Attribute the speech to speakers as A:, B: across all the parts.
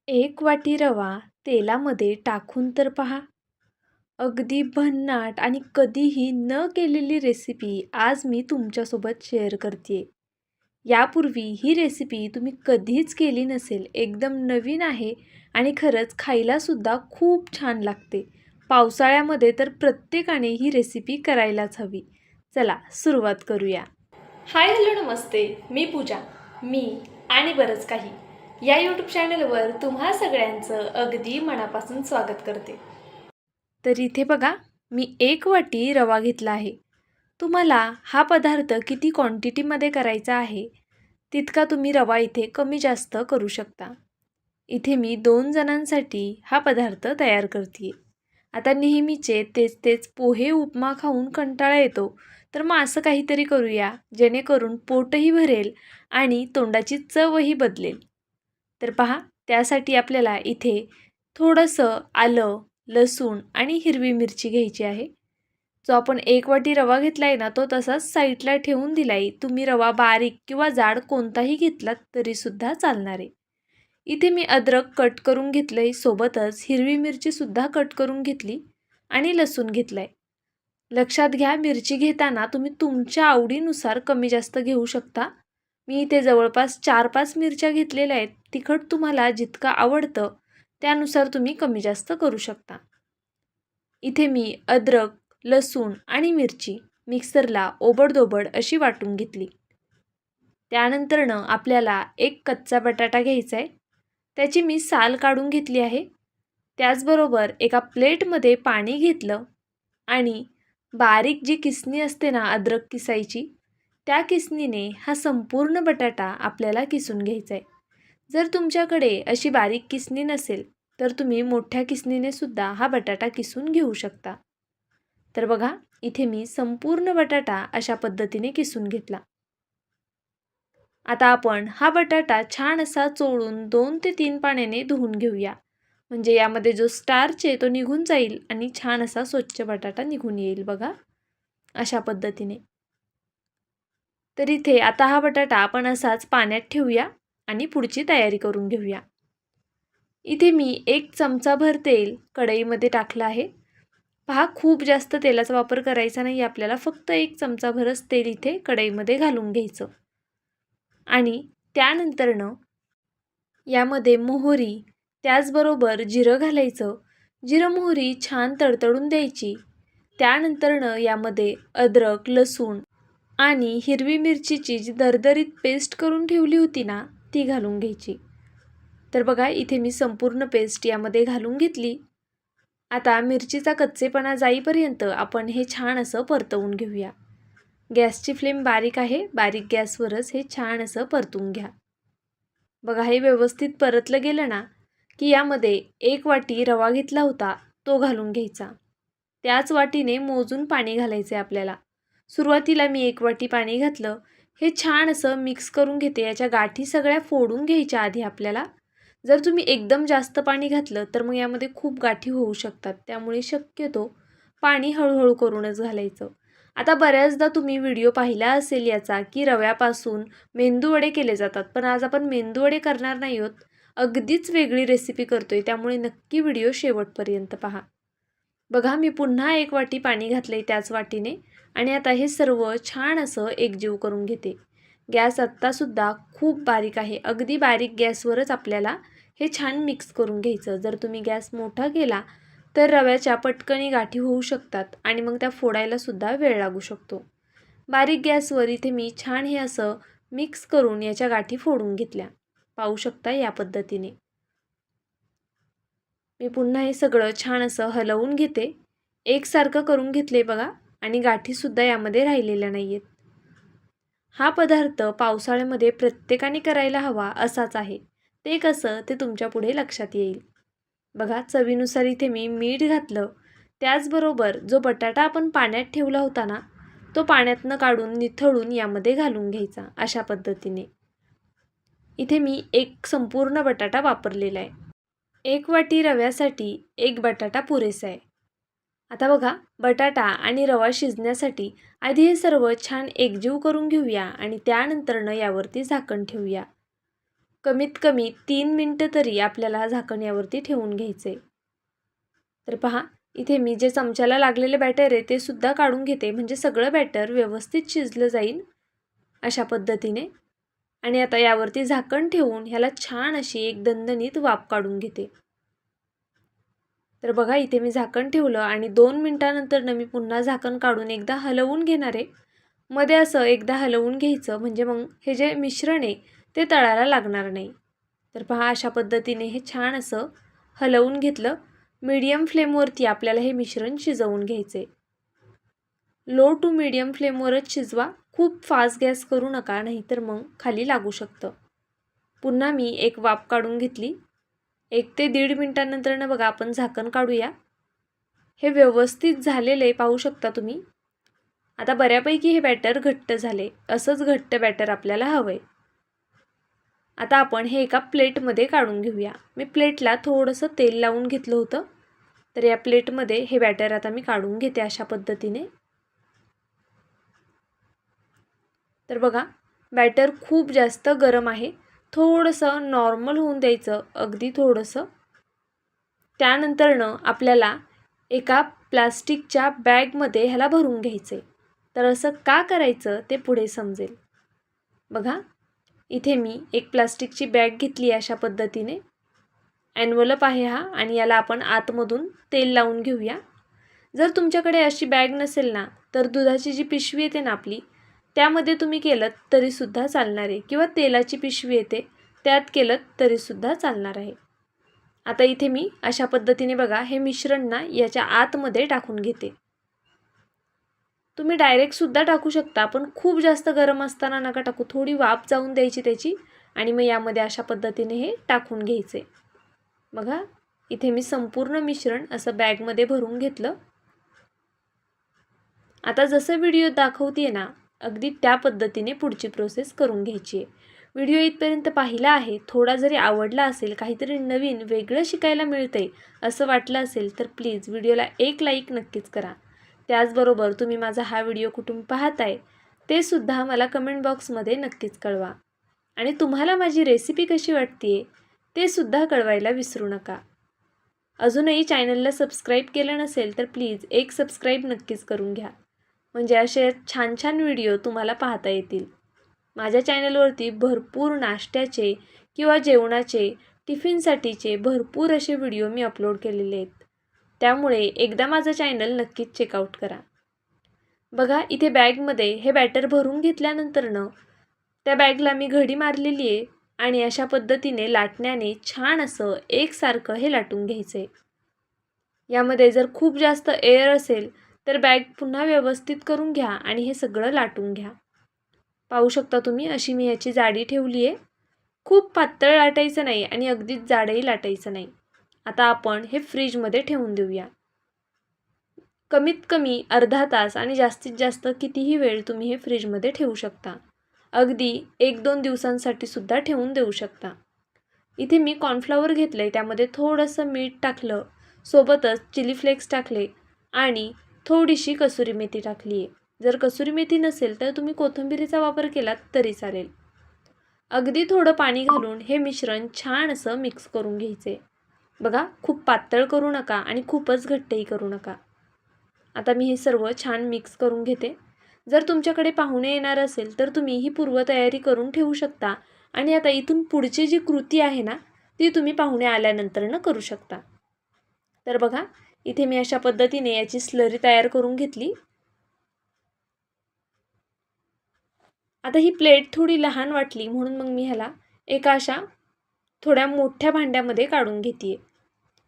A: एक वाटी रवा तेलामध्ये टाकून तर पहा. अगदी भन्नाट आणि कधीही न केलेली रेसिपी आज मी तुमच्यासोबत शेअर करते. यापूर्वी ही रेसिपी तुम्ही कधीच केली नसेल. एकदम नवीन आहे आणि खरंच खायलासुद्धा खूप छान लागते. पावसाळ्यामध्ये तर प्रत्येकाने ही रेसिपी करायलाच हवी. चला सुरुवात करूया. हाय हॅलो नमस्ते, मी पूजा. मी आणि बरंच काही या यूट्यूब चॅनलवर तुम्हा सगळ्यांचं अगदी मनापासून स्वागत करते. तर इथे बघा, मी 1 वाटी रवा घेतला आहे. तुम्हाला हा पदार्थ किती क्वांटिटीमध्ये करायचा आहे तितका तुम्ही रवा इथे कमी जास्त करू शकता. इथे मी 2 जणांसाठी हा पदार्थ तयार करते. आता नेहमीचे तेच तेच पोहे उपमा खाऊन कंटाळा येतो, तर मग असं काहीतरी करूया जेणेकरून पोटही भरेल आणि तोंडाची चवही बदलेल. तर पहा, त्यासाठी आपल्याला इथे थोडंसं आलं, लसूण आणि हिरवी मिरची घ्यायची आहे. जो आपण 1 वाटी रवा घेतला आहे ना, तो तसाच साईडला ठेवून दिला आहे. तुम्ही रवा बारीक किंवा जाड कोणताही घेतलात तरीसुद्धा चालणार आहे. इथे मी अद्रक कट करून घेतलं आहे, सोबतच हिरवी मिरचीसुद्धा कट करून घेतली आणि लसूण घेतला आहे. लक्षात घ्या, मिरची घेताना तुम्ही तुमच्या आवडीनुसार कमी जास्त घेऊ शकता. मी इथे जवळपास 4-5 मिरच्या घेतलेल्या आहेत. तिखट तुम्हाला जितकं आवडतं त्यानुसार तुम्ही कमी जास्त करू शकता. इथे मी अद्रक, लसूण आणि मिरची मिक्सरला ओबडधोबड अशी वाटून घेतली. त्यानंतरनं आपल्याला एक कच्चा बटाटा घ्यायचा आहे. त्याची मी साल काढून घेतली आहे. त्याचबरोबर एका प्लेटमध्ये पाणी घेतलं आणि बारीक जी किसणी असते ना अद्रक किसायची, त्या किसणीने हा संपूर्ण बटाटा आपल्याला किसून घ्यायचा आहे. जर तुमच्याकडे अशी बारीक किसणी नसेल तर तुम्ही मोठ्या किसणीने सुद्धा हा बटाटा किसून घेऊ शकता. तर बघा, इथे मी संपूर्ण बटाटा अशा पद्धतीने किसून घेतला. आता आपण हा बटाटा छान असा चोळून 2 ते 3 पाण्याने धुवून घेऊया. म्हणजे यामध्ये जो स्टार्च आहे तो निघून जाईल आणि छान असा स्वच्छ बटाटा निघून येईल बघा, अशा पद्धतीने. तर इथे आता हा बटाटा आपण असाच पाण्यात ठेवूया आणि पुढची तयारी करून घेऊया. इथे मी 1 चमचाभर तेल कढईमध्ये टाकलं आहे. पहा, खूप जास्त तेलाचा वापर करायचा नाही आपल्याला, फक्त 1 चमचाभरच तेल इथे कढईमध्ये घालून घ्यायचं. आणि त्यानंतरनं यामध्ये मोहरी, त्याचबरोबर जिरं घालायचं. जिरं मोहरी छान तडतडून द्यायची. त्यानंतरनं यामध्ये अद्रक, लसूण आणि हिरवी मिरचीची जी दरदरीत पेस्ट करून ठेवली होती ना, ती घालून घ्यायची. तर बघा, इथे मी संपूर्ण पेस्ट यामध्ये घालून घेतली. आता मिरचीचा कच्चेपणा जाईपर्यंत आपण हे छान असं परतवून घेऊया. गॅसची फ्लेम बारीक आहे, बारीक गॅसवरच हे छान असं परतून घ्या. बघा, हे व्यवस्थित परतलं गेलं ना, की यामध्ये 1 वाटी रवा घेतला होता तो घालून घ्यायचा. त्याच वाटीने मोजून पाणी घालायचं आहे आपल्याला. सुरुवातीला मी 1 वाटी पाणी घातलं. हे छान असं मिक्स करून घेते. याच्या गाठी सगळ्या फोडून घ्यायच्या आधी आपल्याला. जर तुम्ही एकदम जास्त पाणी घातलं तर मग यामध्ये खूप गाठी होऊ शकतात. त्यामुळे शक्यतो पाणी हळूहळू करूनच घालायचं. आता बऱ्याचदा तुम्ही व्हिडिओ पाहिला असेल याचा, की रव्यापासून मेंदूवडे केले जातात. पण आज आपण मेंदूवडे करणार नाही आहोत. अगदीच वेगळी रेसिपी करतोय, त्यामुळे नक्की व्हिडिओ शेवटपर्यंत पहा. बघा, मी पुन्हा 1 वाटी पाणी घातलंय त्याच वाटीने आणि आता हे सर्व छान असं एकजीव करून घेते. गॅस आत्तासुद्धा खूप बारीक आहे. अगदी बारीक गॅसवरच आपल्याला हे छान मिक्स करून घ्यायचं. जर तुम्ही गॅस मोठा केला तर रव्याच्या पटकनी गाठी होऊ शकतात आणि मग त्या फोडायलासुद्धा वेळ लागू शकतो. बारीक गॅसवर इथे मी छान हे असं मिक्स करून याच्या गाठी फोडून घेतल्या. पाहू शकता या पद्धतीने. मी पुन्हा हे सगळं छान असं हलवून घेते. एकसारखं करून घेतले बघा आणि गाठीसुद्धा यामध्ये राहिलेल्या नाही आहेत. हा पदार्थ पावसाळ्यामध्ये प्रत्येकाने करायला हवा असाच आहे. ते कसं ते तुमच्या पुढे लक्षात येईल. बघा, चवीनुसार इथे मी मीठ घातलं. त्याचबरोबर जो बटाटा आपण पाण्यात ठेवला होता ना, तो पाण्यातनं काढून निथळून यामध्ये घालून घ्यायचा अशा पद्धतीने. इथे मी 1 संपूर्ण बटाटा वापरलेला आहे. 1 वाटी रव्यासाठी 1 बटाटा पुरेसा आहे. आता बघा, बटाटा आणि रवा शिजण्यासाठी आधी हे सर्व छान एकजीव करून घेऊया आणि त्यानंतरनं यावरती झाकण ठेवूया. कमीत कमी 3 मिनटं तरी आपल्याला झाकण यावरती ठेवून घ्यायचे. तर पहा, इथे मी जे चमच्याला लागलेले बॅटर आहे ते सुद्धा काढून घेते, म्हणजे सगळं बॅटर व्यवस्थित शिजलं जाईल अशा पद्धतीने. आणि आता यावरती झाकण ठेवून ह्याला छान अशी एक दणदणीत वाफ काढून घेते. तर बघा, इथे मी झाकण ठेवलं आणि 2 मिनिटानंतर मी पुन्हा झाकण काढून एकदा हलवून घेणार आहे. मध्ये असं एकदा हलवून घ्यायचं, म्हणजे मग हे जे मिश्रण आहे ते तळायला लागणार नाही. तर पहा, अशा पद्धतीने हे छान असं हलवून घेतलं. मीडियम फ्लेमवरती आपल्याला हे मिश्रण शिजवून घ्यायचे. लो टू मीडियम फ्लेमवरच शिजवा, खूप फास्ट गॅस करू नका, नाहीतर मग खाली लागू शकतं. पुन्हा मी एक वाफ काढून घेतली. 1 ते 1.5 मिनिटानंतर बघा आपण झाकण काढूया. हे व्यवस्थित झालेलं आहे, पाहू शकता तुम्ही. आता बऱ्यापैकी हे बॅटर घट्ट झाले. असंच घट्ट बॅटर आपल्याला हवं आहे. आता आपण हे एका प्लेटमध्ये काढून घेऊया. मी प्लेटला थोडंसं तेल लावून घेतलं होतं. तर या प्लेटमध्ये हे बॅटर आता मी काढून घेते अशा पद्धतीने. तर बघा, बॅटर खूप जास्त गरम आहे. थोडंसं नॉर्मल होऊन द्यायचं, अगदी थोडंसं. त्यानंतरनं आपल्याला एका प्लास्टिकच्या बॅगमध्ये ह्याला भरून घ्यायचे. तर असं का करायचं ते पुढे समजेल. बघा, इथे मी एक प्लास्टिकची बॅग घेतली अशा पद्धतीने. एन्व्हलप आहे हा, आणि याला आपण आतमधून तेल लावून घेऊया. जर तुमच्याकडे अशी बॅग नसेल ना, तर दुधाची जी पिशवी येते ना आपली, त्यामध्ये तुम्ही केलं तरीसुद्धा चालणार आहे, किंवा तेलाची पिशवी येते त्यात केलं तरीसुद्धा चालणार आहे. आता इथे मी अशा पद्धतीने बघा हे मिश्रण ना याच्या आतमध्ये टाकून घेते. तुम्ही डायरेक्टसुद्धा टाकू शकता, पण खूप जास्त गरम असताना नका टाकू. थोडी वाफ जाऊन द्यायची त्याची, आणि मग यामध्ये अशा पद्धतीने हे टाकून घ्यायचे. बघा, इथे मी संपूर्ण मिश्रण असं बॅगमध्ये भरून घेतलं. आता जसं व्हिडिओ दाखवते ना, अगदी त्या पद्धतीने पुढची प्रोसेस करून घ्यायची आहे. व्हिडिओ इथपर्यंत पाहिला आहे, थोडा जरी आवडला असेल, काहीतरी नवीन वेगळं शिकायला मिळतंय असं वाटलं असेल, तर प्लीज व्हिडिओला एक लाईक नक्कीच करा. त्याचबरोबर तुम्ही माझा हा व्हिडिओ कुठून पाहताय ते सुद्धा मला कमेंट बॉक्समध्ये नक्कीच कळवा. आणि तुम्हाला माझी रेसिपी कशी वाटते ते सुद्धा कळवायला विसरू नका. अजूनही चॅनलला सबस्क्राईब केलं नसेल तर प्लीज एक सबस्क्राईब नक्कीच करून घ्या, म्हणजे असे छान छान व्हिडिओ तुम्हाला पाहता येतील. माझ्या चॅनलवरती भरपूर नाश्त्याचे किंवा जेवणाचे, टिफिनसाठीचे भरपूर असे व्हिडिओ मी अपलोड केलेले आहेत. त्यामुळे एकदा माझं चॅनल नक्कीच चेकआउट करा. बघा, इथे बॅगमध्ये हे बॅटर भरून घेतल्यानंतरनं त्या बॅगला मी घडी मारलेली आहे, आणि अशा पद्धतीने लाटण्याने छान असं एकसारखं हे लाटून घ्यायचं आहे. यामध्ये जर खूप जास्त एअर असेल तर बॅग पुन्हा व्यवस्थित करून घ्या आणि हे सगळं लाटून घ्या. पाहू शकता तुम्ही, अशी मी याची जाडी ठेवली आहे. खूप पातळ लाटायचं नाही आणि अगदीच जाडही लाटायचं नाही. आता आपण हे फ्रीजमध्ये ठेवून देऊया. कमीत कमी अर्धा तास, आणि जास्तीत जास्त कितीही वेळ तुम्ही हे फ्रीजमध्ये ठेवू शकता. अगदी 1-2 दिवसांसाठी सुद्धा ठेवून देऊ शकता. इथे मी कॉर्नफ्लॉवर घेतलं आहे, त्यामध्ये थोडंसं मीठ टाकलं, सोबतच चिली फ्लेक्स टाकले आणि थोडीशी कसुरी मेथी टाकली आहे. जर कसुरी मेथी नसेल तर तुम्ही कोथिंबीरीचा वापर केलात तरी चालेल. अगदी थोडं पाणी घालून हे मिश्रण छान असं मिक्स करून घ्यायचे. बघा, खूप पातळ करू नका आणि खूपच घट्टही करू नका. आता मी हे सर्व छान मिक्स करून घेते. जर तुमच्याकडे पाहुणे येणार असेल तर तुम्ही ही पूर्वतयारी करून ठेवू शकता, आणि आता इथून पुढची जी कृती आहे ना ती तुम्ही पाहुणे आल्यानंतरनं करू शकता. तर बघा, इथे मी अशा पद्धतीने याची स्लरी तयार करून घेतली. आता ही प्लेट थोडी लहान वाटली म्हणून मग मी ह्याला एका अशा थोड्या मोठ्या भांड्यामध्ये काढून घेते.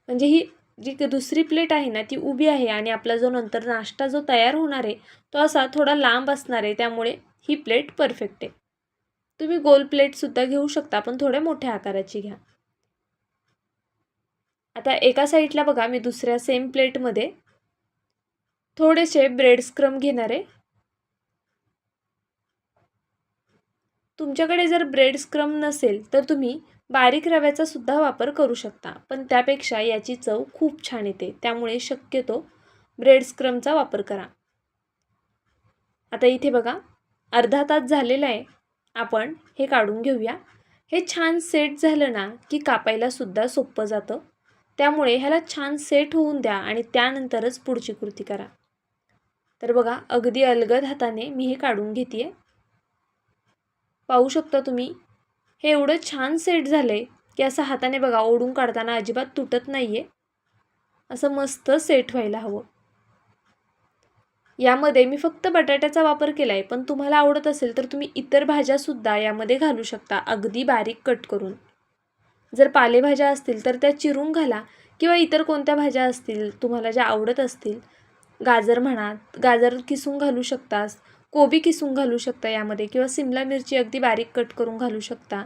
A: म्हणजे ही जी दुसरी प्लेट आहे ना ती उभी आहे, आणि आपला जो नंतर नाश्ता जो तयार होणार आहे तो असा थोडा लांब असणार आहे, त्यामुळे ही प्लेट परफेक्ट आहे. तुम्ही गोल प्लेटसुद्धा घेऊ शकता, पण थोड्या मोठ्या आकाराची घ्या. आता एका साईडला बघा, मी दुसऱ्या सेम प्लेटमध्ये थोडेसे ब्रेड स्क्रम घेणार आहे. तुमच्याकडे जर ब्रेड स्क्रम नसेल तर तुम्ही बारीक रव्याचा सुद्धा वापर करू शकता, पण त्यापेक्षा याची चव खूप छान येते, त्यामुळे शक्यतो ब्रेड स्क्रमचा वापर करा. आता इथे बघा, अर्धा तास झालेला आहे. आपण हे काढून घेऊया. हे छान सेट झालं ना की कापायला सुद्धा सोपं जातं. त्यामुळे ह्याला छान सेट होऊन द्या आणि त्यानंतरच पुढची कृती करा. तर बघा अगदी अलगद हाताने मी हे काढून घेते. पाहू शकता तुम्ही हे एवढं छान सेट झालंय की असं हाताने बघा ओढून काढताना अजिबात तुटत नाहीये. असं मस्त सेट व्हायला हवं. यामध्ये मी फक्त बटाट्याचा वापर केलाय, पण तुम्हाला आवडत असेल तर तुम्ही इतर भाज्या सुद्धा यामध्ये घालू शकता अगदी बारीक कट करून. जर पालेभाज्या असतील तर त्या चिरून घाला किंवा इतर कोणत्या भाज्या असतील तुम्हाला ज्या आवडत असतील, गाजर म्हणा, गाजर किसून घालू शकता, कोबी किसून घालू शकता यामध्ये किंवा सिमला मिरची अगदी बारीक कट करून घालू शकता,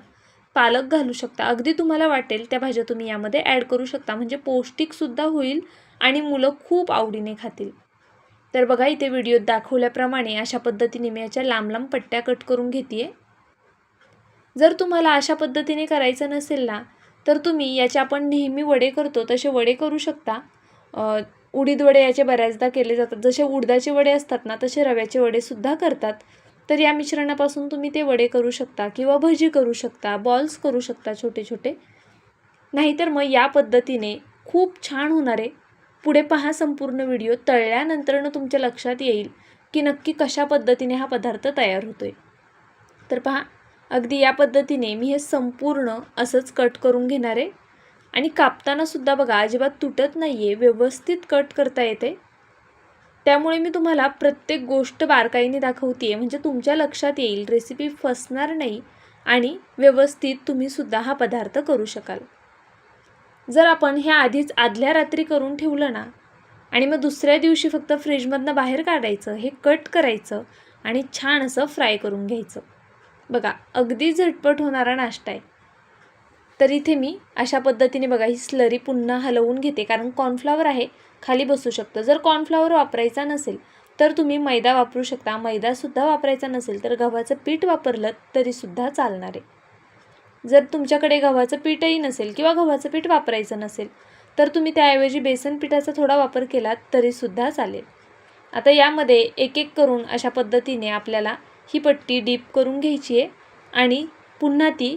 A: पालक घालू शकता. अगदी तुम्हाला वाटेल त्या भाज्या तुम्ही यामध्ये ॲड करू शकता, म्हणजे पौष्टिकसुद्धा होईल आणि मुलं खूप आवडीने खातील. तर बघा इथे व्हिडिओत दाखवल्याप्रमाणे अशा पद्धतीने मी याच्या लांब लांब पट्ट्या कट करून घेते. जर तुम्हाला अशा पद्धतीने करायचं नसेल ना तर तुम्ही याचे आपण नेहमी वडे करतो तसे वडे करू शकता. उडीद वडे याचे बऱ्याचदा केले जातात. जसे उडदाचे वडे असतात ना तसे रव्याचे वडेसुद्धा करतात. तर या मिश्रणापासून तुम्ही ते वडे करू शकता किंवा भजी करू शकता, बॉल्स करू शकता छोटे छोटे. नाहीतर मग या पद्धतीने खूप छान होणार आहे. पुढे पहा संपूर्ण व्हिडिओ. तळल्यानंतरनं तुमच्या लक्षात येईल की नक्की कशा पद्धतीने हा पदार्थ तयार होतोय. तर पहा अगदी या पद्धतीने मी हे संपूर्ण असंच कट करून घेणार आहे आणि कापताना सुद्धा बघा अजिबात तुटत नाहीये, व्यवस्थित कट करता येते. त्यामुळे मी तुम्हाला प्रत्येक गोष्ट बारकाईने दाखवतेय, म्हणजे तुमच्या लक्षात येईल, रेसिपी फसणार नाही आणि व्यवस्थित तुम्ही सुद्धा हा पदार्थ करू शकाल. जर आपण हे आधीच आदल्या रात्री करून ठेवलं ना आणि मग दुसऱ्या दिवशी फक्त फ्रीजमधनं बाहेर काढायचं, हे कट करायचं आणि छान असं फ्राय करून घ्यायचं. बघा अगदी झटपट होणारा नाश्ता आहे. तर इथे मी अशा पद्धतीने बघा ही स्लरी पुन्हा हलवून घेते, कारण कॉर्नफ्लॉवर आहे, खाली बसू शकतं. जर कॉर्नफ्लॉवर वापरायचा नसेल तर तुम्ही मैदा वापरू शकता. मैदासुद्धा वापरायचा नसेल तर गव्हाचं पीठ वापरलं तरीसुद्धा चालणार आहे. जर तुमच्याकडे गव्हाचं पीठही नसेल किंवा गव्हाचं पीठ वापरायचं नसेल तर तुम्ही त्याऐवजी बेसन पिठाचा थोडा वापर केलात तरीसुद्धा चालेल. आता यामध्ये एक एक करून अशा पद्धतीने आपल्याला ही पट्टी डीप करून घ्यायची आहे आणि पुन्हा ती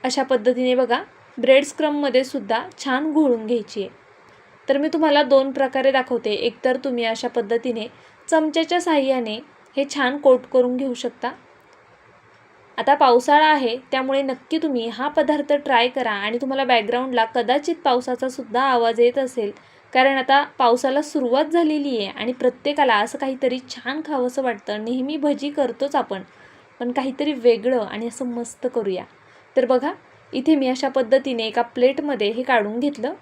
A: अशा पद्धतीने बघा ब्रेड स्क्रममध्ये सुद्धा छान घोळून घ्यायची आहे. तर मी तुम्हाला दोन प्रकारे दाखवते. एकतर तुम्ही अशा पद्धतीने चमच्याच्या साहाय्याने हे छान कोट करून घेऊ शकता. आता पावसाळा आहे त्यामुळे नक्की तुम्ही हा पदार्थ ट्राय करा आणि तुम्हाला बॅकग्राऊंडला कदाचित पावसाचा सुद्धा आवाज येत असेल, कारण आता पावसाला सुरुवात झालेली आहे आणि प्रत्येकाला असं काहीतरी छान खावंसं वाटतं. नेहमी भजी करतोच आपण, पण काहीतरी वेगळं आणि असं मस्त करूया. तर बघा इथे मी अशा पद्धतीने एका प्लेटमध्ये हे काढून घेतलं.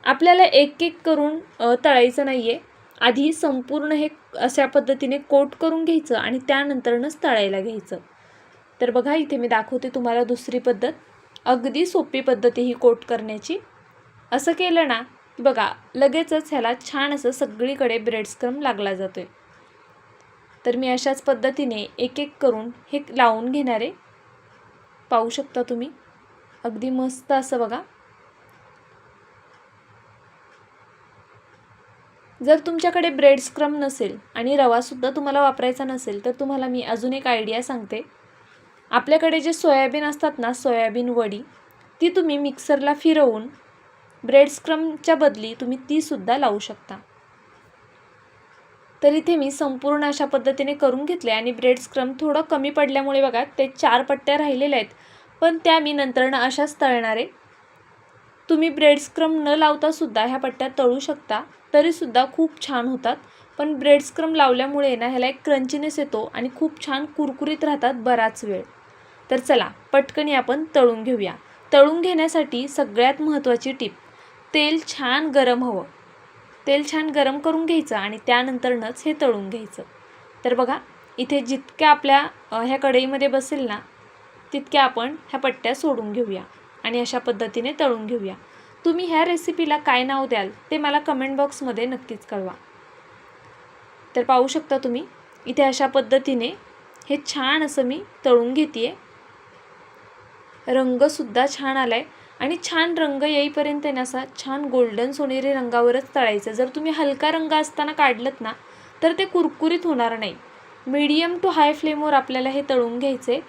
A: आपल्याला एक एक करून तळायचं नाही आहे. आधी संपूर्ण हे अशा पद्धतीने कोट करून घ्यायचं आणि त्यानंतरच तळायला घ्यायचं. तर बघा इथे मी दाखवते तुम्हाला दुसरी पद्धत. अगदी सोपी पद्धत ही कोट करण्याची. असं केलं ना बघा लगेचच ह्याला छान असं सगळीकडे ब्रेड स्क्रम लागला जातोय. तर मी अशाच पद्धतीने एक एक करून हे लावून घेणार आहे. पाहू शकता तुम्ही अगदी मस्त असं बघा. जर तुमच्याकडे ब्रेड स्क्रम नसेल आणि रवासुद्धा तुम्हाला वापरायचा नसेल तर तुम्हाला मी अजून एक आयडिया सांगते. आपल्याकडे जे सोयाबीन असतात ना, सोयाबीन वडी, ती तुम्ही मिक्सरला फिरवून ब्रेड स्क्रमच्या बदली तुम्ही तीसुद्धा लावू शकता. तर इथे मी संपूर्ण अशा पद्धतीने करून घेतले आणि ब्रेड स्क्रम थोडं कमी पडल्यामुळे बघा ते 4 पट्ट्या राहिलेल्या आहेत, पण त्या मी नंतरनं अशाच तळणार आहे. तुम्ही ब्रेड स्क्रम न लावतासुद्धा ह्या पट्ट्या तळू शकता, तरीसुद्धा खूप छान होतात. पण ब्रेड स्क्रम लावल्यामुळे ना ह्याला एक क्रंचीनेस येतो आणि खूप छान कुरकुरीत राहतात बराच वेळ. तर चला पटकन आपण तळून घेऊया. तळून घेण्यासाठी सगळ्यात महत्त्वाची टीप, तेल छान गरम हवं. तेल छान गरम करून घ्यायचं आणि त्यानंतरच हे तळून घ्यायचं. तर बघा इथे जितक्या आपल्या ह्या कढईमध्ये बसेल ना तितक्या आपण ह्या पट्ट्या सोडून घेऊया आणि अशा पद्धतीने तळून घेऊया. तुम्ही ह्या रेसिपीला काय नाव द्याल ते मला कमेंट बॉक्समध्ये नक्कीच कळवा. तर पाहू शकता तुम्ही इथे अशा पद्धतीने हे छान असं मी तळून घेते. रंगसुद्धा छान आला आहे आणि छान रंग येईपर्यंत ना असा छान गोल्डन सोनेरी रंगावरच तळायचं. जर तुम्ही हलका रंग असताना काढलत ना तर ते कुरकुरीत होणार नाही. मीडियम टू हाय फ्लेमवर आपल्याला हे तळून घ्यायचे.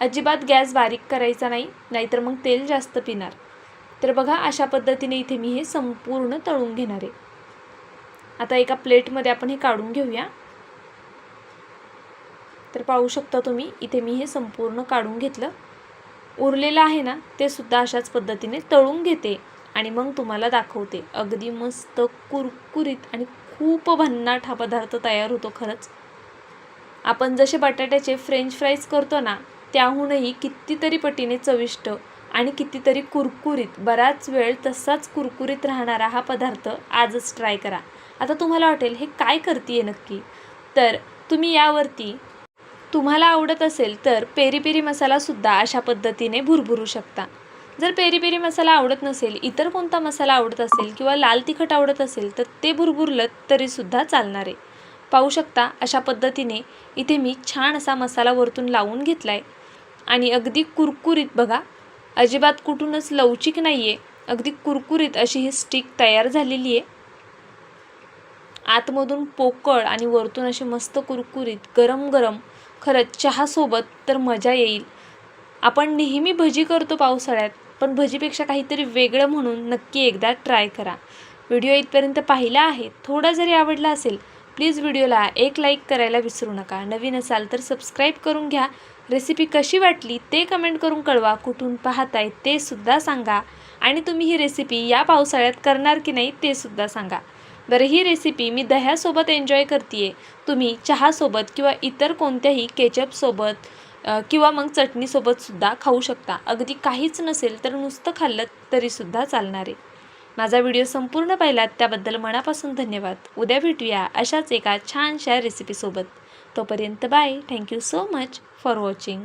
A: अजिबात गॅस बारीक करायचा नाही, नाहीतर मग तेल जास्त पिणार. तर बघा अशा पद्धतीने इथे मी हे संपूर्ण तळून घेणार आहे. आता एका प्लेटमध्ये आपण हे काढून घेऊया. तर पाहू शकता तुम्ही इथे मी हे संपूर्ण काढून घेतलं. उरलेलं आहे ना ते सुद्धा अशाच पद्धतीने तळून घेते आणि मग तुम्हाला दाखवते. अगदी मस्त कुरकुरीत आणि खूप भन्नाट हा पदार्थ तयार होतो. खरंच आपण जसे बटाट्याचे फ्रेंच फ्राईज करतो ना, त्याहूनही कितीतरी पटीने चविष्ट आणि कितीतरी कुरकुरीत, बराच वेळ तसाच कुरकुरीत राहणारा हा पदार्थ आजच ट्राय करा. आता तुम्हाला वाटेल हे काय करतीये नक्की, तर तुम्ही यावरती तुम्हाला आवडत असेल तर पेरी पेरी मसालासुद्धा अशा पद्धतीने भुरभुरू शकता. जर पेरी पेरी मसाला आवडत नसेल, इतर कोणता मसाला आवडत असेल किंवा लाल तिखट आवडत असेल तर ते भुरभुरलं तरीसुद्धा चालणार आहे. पाहू शकता अशा पद्धतीने इथे मी छान असा मसाला वरतून लावून घेतला आहे आणि अगदी कुरकुरीत बघा, अजिबात कुठूनच लवचिक नाही आहे, अगदी कुरकुरीत अशी ही स्टिक तयार झालेली आहे. आतमधून पोकळ आणि वरतून अशी मस्त कुरकुरीत गरम गरम. खरंच चहासोबत तर मजा येईल. आपण नेहमी भजी करतो पावसाळ्यात, पण भजीपेक्षा काहीतरी वेगळं म्हणून नक्की एकदा ट्राय करा. व्हिडिओ इथपर्यंत पाहिला आहे, थोडा जरी आवडला असेल प्लीज व्हिडिओला एक लाईक करायला विसरू नका. नवीन असाल तर सबस्क्राईब करून घ्या. रेसिपी कशी वाटली ते कमेंट करून कळवा. कुठून पाहताय ते सुद्धा सांगा आणि तुम्ही ही रेसिपी या पावसाळ्यात करणार की नाही ते सुद्धा सांगा. बरं, ही रेसिपी मी दह्यासोबत एन्जॉय करते आहे. तुम्ही चहासोबत किंवा इतर कोणत्याही केचपसोबत किंवा मग चटणीसोबतसुद्धा खाऊ शकता. अगदी काहीच नसेल तर नुसतं खाल्लं तरीसुद्धा चालणार आहे. माझा व्हिडिओ संपूर्ण पाहिलात त्याबद्दल मनापासून धन्यवाद. उद्या भेटूया अशाच एका छानशा रेसिपीसोबत. तोपर्यंत bye. Thank you so much for watching.